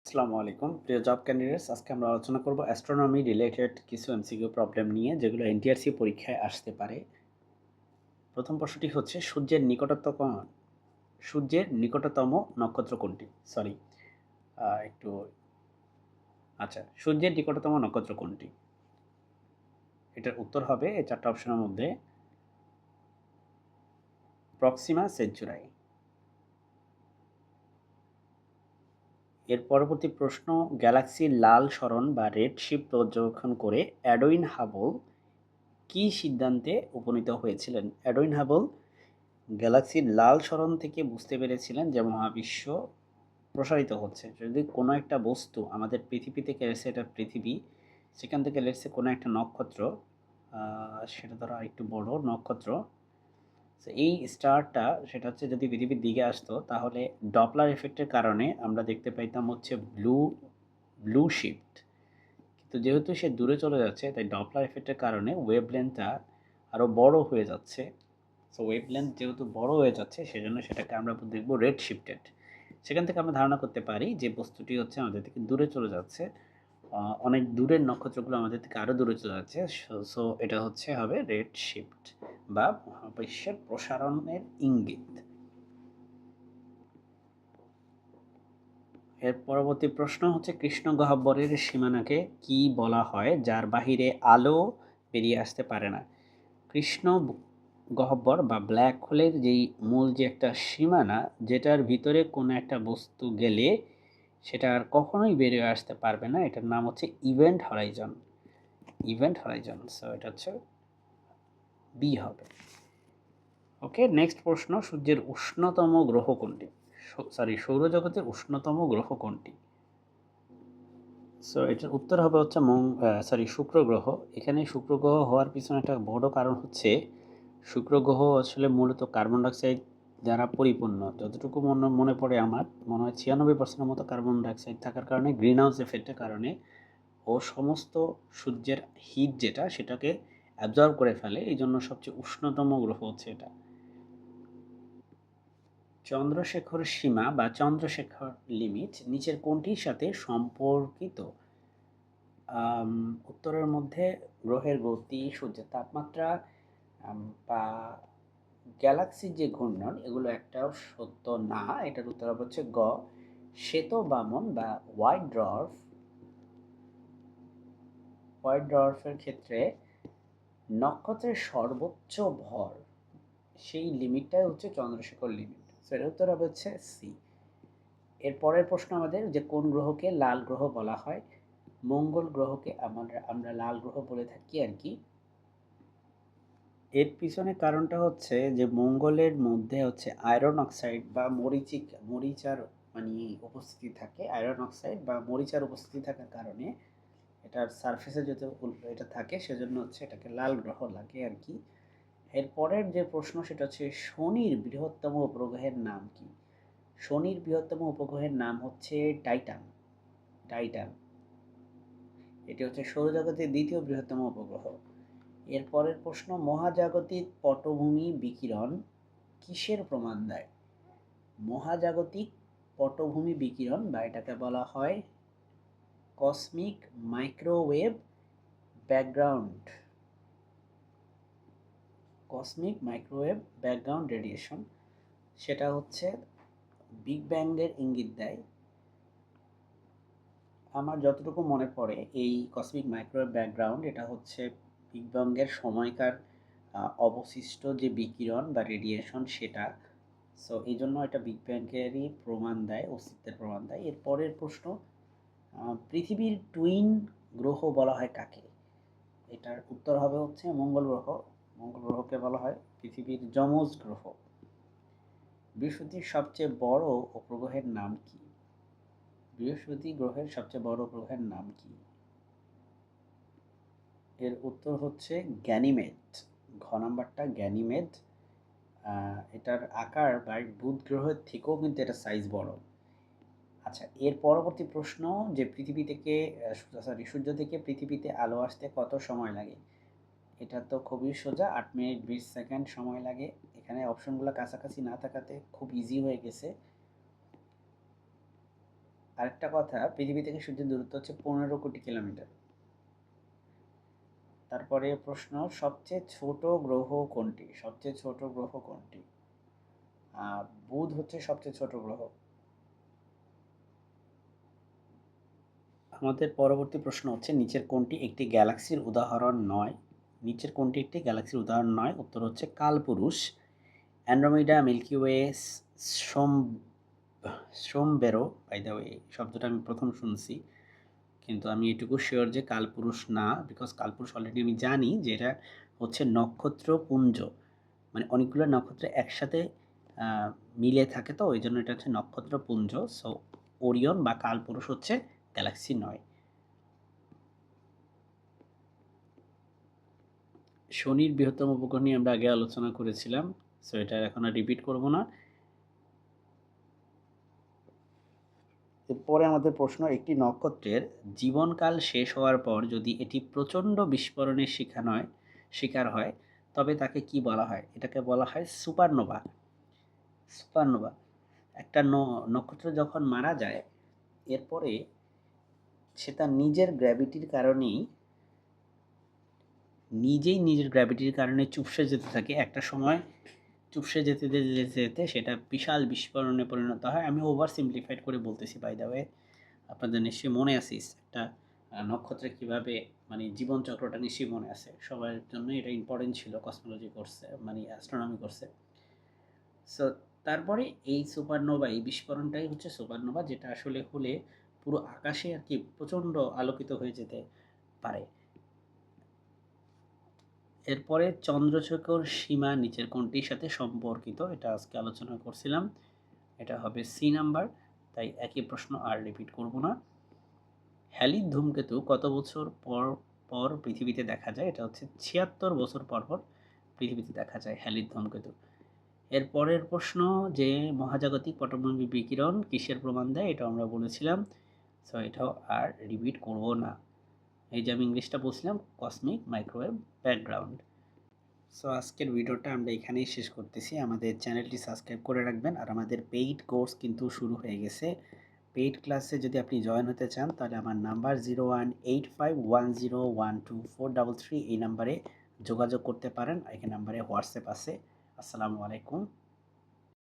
আসসালামু আলাইকুম প্রিয় জব ক্যান্ডিডেটস। আজকে আমরা আলোচনা করব অ্যাস্ট্রোনমি রিলেটেড কিছু এমসিকিউ প্রবলেম নিয়ে, যেগুলো এনটিআরসি পরীক্ষায় আসতে পারে। প্রথম প্রশ্নটি হচ্ছে সূর্যের নিকটতম নক্ষত্র কোনটি? সরি, একটু আচ্ছা, সূর্যের নিকটতম নক্ষত্র কোনটি? এটার উত্তর হবে এই চারটা অপশনের মধ্যে প্রক্সিমা সেঞ্চুরাই। এর পরবর্তী প্রশ্ন, গ্যালাক্সির লাল সরণ বা রেড শিপ পর্যবেক্ষণ করে এডউইন হাবল কী সিদ্ধান্তে উপনীত হয়েছিলেন? এডউইন হাবল গ্যালাক্সির লাল সরণ থেকে বুঝতে পেরেছিলেন যে মহাবিশ্ব প্রসারিত হচ্ছে। যদি কোনো একটা বস্তু আমাদের পৃথিবী থেকে এসে, এটা পৃথিবী, সেখান থেকে এসে কোনো একটা নক্ষত্র, সেটা ধরো একটু বড় নক্ষত্র, তো এই স্টারটা সেটা হচ্ছে যদি পৃথিবীর দিকে আসতো, তাহলে ডপলার এফেক্টের কারণে আমরা দেখতে পাইতাম হচ্ছে ব্লু ব্লু শিফট। কিন্তু যেহেতু সে দূরে চলে যাচ্ছে, তাই ডপলার এফেক্টের কারণে ওয়েভলেন্থটা আরও বড় হয়ে যাচ্ছে। সো ওয়েভলেন্থ যেহেতু বড় হয়ে যাচ্ছে, সেজন্য সেটাকে আমরা দেখব রেড শিফটেড। সেখান থেকে আমরা ধারণা করতে পারি যে বস্তুটি হচ্ছে আমাদের থেকে দূরে চলে যাচ্ছে। অনেক দূরের নক্ষত্রগুলো আমাদের থেকে আরও দূরে চলে যাচ্ছে। সো এটা হবে রেড শিফট বা মহাবিশ্বের প্রসারণের ইঙ্গিত। এর পরবর্তী প্রশ্ন হচ্ছে, কৃষ্ণ গহ্বরের সীমানাকে কি বলা হয় যার বাহিরে আলো বেরিয়ে আসতে পারে না? কৃষ্ণ গহ্বর বা ব্ল্যাক হোলের যেই মূল যে একটা সীমানা, যেটার ভিতরে কোনো একটা বস্তু গেলে সেটা আর কখনোই বেরিয়ে আসতে পারবে না, এটার নাম হচ্ছে event Horizon. Event Horizon, so এটা হচ্ছে বি হবে। ওকে, নেক্সট প্রশ্ন, সূর্যের উষ্ণতম গ্রহ কোনটি? সৌরজগতের উষ্ণতম গ্রহ কোনটি? সো এটার উত্তর হবে হচ্ছে শুক্র গ্রহ। এখানে শুক্র গ্রহ হওয়ার পিছনে একটা বড় কারণ হচ্ছে, শুক্র গ্রহ আসলে মূলত কার্বন ডাইঅক্সাইড দ্বারা পরিপূর্ণ। যতটুকু মনে পড়ে আমার, মনে হয় 96% মতো কার্বন ডাইঅক্সাইড থাকার কারণে, গ্রিন হাউস এফেক্টের কারণে ও সমস্ত সূর্যের হিট যেটা, সেটাকে অ্যাবজর্ব করে ফেলে। এই জন্য সবচেয়ে উষ্ণতম গ্রহ হচ্ছে এটা। চন্দ্রশেখর সীমা বা চন্দ্রশেখর লিমিট নিচের কোনটির সাথে সম্পর্কিত? উত্তরের মধ্যে গ্রহের গতি, সূর্যের তাপমাত্রা, বা গ্যালাক্সির যে ঘূর্ণন, এগুলো একটাও সত্য না। এটার উত্তর হচ্ছে গ, শ্বেত বামন বা হোয়াইট ড্রফ। হোয়াইট ড্রফের ক্ষেত্রে নক্ষত্রের সর্বোচ্চ ভর, সেই লিমিটটাই হচ্ছে চন্দ্রশেখর লিমিট। সেটার উত্তর হচ্ছে সি। এর পরের প্রশ্ন আমাদের, যে কোন গ্রহকে লাল গ্রহ বলা হয়? মঙ্গল গ্রহকে আমরা লাল গ্রহ বলে থাকি আর কি। এর পিছনে কারণটা হচ্ছে যে মঙ্গলের মধ্যে হচ্ছে আয়রন অক্সাইড বা মরিচার মানে উপস্থিতি থাকে। আয়রন অক্সাইড বা মরিচার উপস্থিতি থাকার কারণে এটার সারফেসে যদি এটা থাকে, সেজন্য হচ্ছে এটাকে লাল গ্রহ লাগে আর কি। এর পরের যে প্রশ্ন, সেটা হচ্ছে শনির বৃহত্তম উপগ্রহের নাম কি? শনির বৃহত্তম উপগ্রহের নাম হচ্ছে টাইটান। টাইটান, এটি হচ্ছে সৌরজগতের দ্বিতীয় বৃহত্তম উপগ্রহ। এর পরের প্রশ্ন, মহাজাগতিক পটভূমি বিকিরণ কিসের প্রমাণ দেয়? মহাজাগতিক পটভূমি বিকিরণ, বা এটাকে বলা হয় cosmic microwave background, cosmic microwave background radiation. সেটা হচ্ছে বিগ ব্যাংয়ের ইঙ্গিত দেয়। আমার যতটুকু মনে পড়ে, এই কসমিক মাইক্রোওয়েভ ব্যাকগ্রাউন্ড এটা হচ্ছে বিগ ব্যাংয়ের সময়কার অবশিষ্ট যে বিকিরণ বা রেডিয়েশন, সেটা। সো এই জন্য এটা বিগ ব্যাংয়েরই প্রমাণ দেয়, অস্তিত্বের প্রমাণ দেয়। এর পরের প্রশ্ন, পৃথিবীর টুইন গ্রহ বলা হয় কাকে? এটার উত্তর হবে হচ্ছে মঙ্গল গ্রহ। মঙ্গল গ্রহকে বলা হয় পৃথিবীর যমজ গ্রহ। বৃহস্পতির সবচেয়ে বড় উপগ্রহের নাম কি? বৃহস্পতি গ্রহের সবচেয়ে বড় গ্রহের নাম কি? এর উত্তর হচ্ছে গ্যানিমেড। ঘ নাম্বারটা গ্যানিমেড। এটার আকার বা বুধ গ্রহের থেকেও কিন্তু এটা সাইজ বড়। আচ্ছা, এর পরবর্তী প্রশ্ন, যে সূর্য থেকে পৃথিবীতে আলো আসতে কত সময় লাগে? এটা তো খুবই সোজা, 8 মিনিট 20 সেকেন্ড সময় লাগে। এখানে অপশনগুলো কাছাকাছি না থাকাতে খুব ইজি হয়ে গেছে। আরেকটা কথা, পৃথিবী থেকে সূর্যের দূরত্ব হচ্ছে 15 কোটি কিলোমিটার। তারপরে প্রশ্ন, সবচেয়ে ছোট গ্রহ কোনটি? সবচেয়ে ছোট গ্রহ কোনটি? বুধ হচ্ছে সবচেয়ে ছোট গ্রহ। আমাদের পরবর্তী প্রশ্ন হচ্ছে, নিচের কোনটি একটি গ্যালাক্সির উদাহরণ নয়? নিচের কোনটি একটি গ্যালাক্সির উদাহরণ নয়? উত্তর হচ্ছে কালপুরুষ, অ্যান্ড্রোমিডা, মিল্কি ওয়ে, সোম সোমবেরো। বাই দ্য ওয়ে, শব্দটা আমি প্রথম শুনছি, কিন্তু আমি এটুকু শিওর যে কালপুরুষ না, বিকজ কালপুরুষ অলরেডি আমি জানি যে এটা হচ্ছে নক্ষত্রপুঞ্জ, মানে অনেকগুলো নক্ষত্র একসাথে মিলে থাকে, তো ওই জন্য এটা হচ্ছে নক্ষত্রপুঞ্জ। সো ওরিয়ন বা কালপুরুষ হচ্ছে গ্যালাক্সি নয়। শনির বৃহত্তম উপগ্রহ নিয়ে আমরা আগে আলোচনা করেছিলাম, সো এটা এখন আর রিপিট করব না। এরপরে আমাদের প্রশ্ন, একটি নক্ষত্রের জীবনকাল শেষ হওয়ার পর যদি এটি প্রচণ্ড বিস্ফোরণের শিকার হয় তবে তাকে কি বলা হয়? এটাকে বলা হয় সুপারনোভা। সুপারনোভা। একটা নক্ষত্র যখন মারা যায়, এরপরে সে তার নিজের গ্র্যাভিটির কারণেই নিজের গ্র্যাভিটির কারণে চুপসে যেতে থাকে। একটা সময় চুপসে যেতে যেতে যেতে যেতে সেটা বিশাল বিস্ফোরণে পরিণত হয়। আমি ওভার সিম্পলিফাইড করে বলতেছি, বাই দ্য ওয়ে। আপনাদের নিশ্চয়ই মনে আছে একটা নক্ষত্রে কীভাবে, মানে জীবনচক্রটা নিশ্চয়ই মনে আছে। সবার জন্য এটা ইম্পর্টেন্ট ছিল কসমোলজি কোর্সে, মানে অ্যাস্ট্রোনমি কোর্সে। সো তারপরে এই সুপারনোভা, এই বিস্ফোরণটাই হচ্ছে সুপারনোভা, যেটা আসলে হলে পুরো আকাশে আর কি প্রচণ্ড আলোকিত হয়ে যেতে পারে। এরপরে চন্দ্রশেখর সীমা নিচের কোনটির সাথে সম্পর্কিত? এটা আজকে আলোচনা করছিলাম, এটা হবে সি নাম্বার, তাই একই প্রশ্ন আর রিপিট করব না। হ্যালির ধূমকেতু কত বছর পর পর পৃথিবীতে দেখা যায়? এটা হচ্ছে ৭৬ বছর পর পর পৃথিবীতে দেখা যায় হ্যালির ধূমকেতু। এর পরের প্রশ্ন, যে মহাজাগতিক পটভূমি বিকিরণ কিসের প্রমাণ দেয়? এটা আমরা বলেছিলাম, সো এটাও আর রিপিট করব না। এই যে আমি ইংলিশটা বলছিলাম, কসমিক মাইক্রোওয়েভ ব্যাকগ্রাউন্ড। সো আজকের ভিডিওটা আমরা এখানেই শেষ করতেছি। আমাদের চ্যানেলটি সাবস্ক্রাইব করে রাখবেন, আর আমাদের পেইড কোর্স কিন্তু শুরু হয়ে গেছে। পেইড ক্লাসে যদি আপনি জয়েন হতে চান তাহলে আমার নাম্বার 018510124333 এই নাম্বারে যোগাযোগ করতে পারেন। এই নাম্বারে হোয়াটসঅ্যাপ আছে। আসসালামু আলাইকুম।